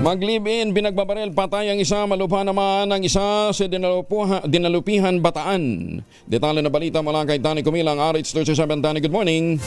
Maglibin, binagbabaril, patay ang isa, malupa naman ang isa sa Dinalupihan, Bataan. Detalye na balita mula kay Danny Kumilang, RH37. Danny, good morning.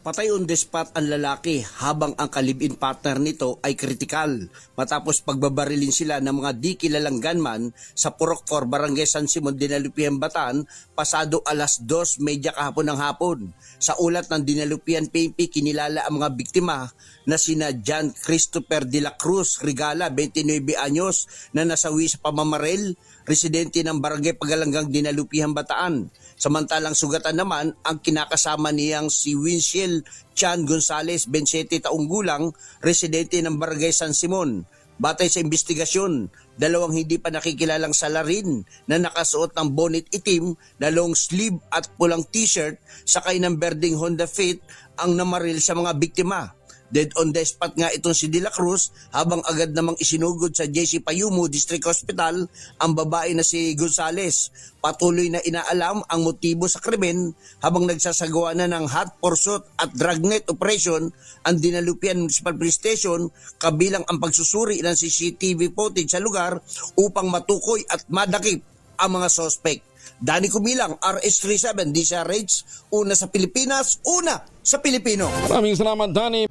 Patay on the spot ang lalaki habang ang kalibin partner nito ay kritikal matapos pagbabarilin sila ng mga di kilalang gunman sa Purok 4, Barangay San Simon, Dinalupihan, Bataan pasado alas 2:30 kahapon ng hapon. Sa ulat ng Dinalupihan PNP, kinilala ang mga biktima na sina John Christopher de la Cruz Regala, 29 anyos, na nasawi sa pamamaril, residente ng Barangay Pagalanggang, Dinalupihan, Bataan. Samantalang sugatan naman ang kinakasama niyang si Winchell Chan Gonzales, 27 taong gulang, residente ng Barangay San Simon. Batay sa investigasyon, dalawang hindi pa nakikilalang salarin na nakasuot ng bonnet itim na long sleeve at pulang t-shirt sakay ng berdeng Honda Fit ang namaril sa mga biktima. Dead on the spot nga itong si De La Cruz habang agad namang isinugod sa JC Payumo District Hospital ang babae na si Gonzales. Patuloy na inaalam ang motibo sa krimen habang nagsasagawa na ng hot pursuit at dragnet operation ang Dinalupihan Municipal Police Station kabilang ang pagsusuri ng CCTV footage sa lugar upang matukoy at madakip ang mga sospek. Danny Kumilang, RH37, DCRH, una sa Pilipinas, una sa Pilipino. Maraming salamat, Danny.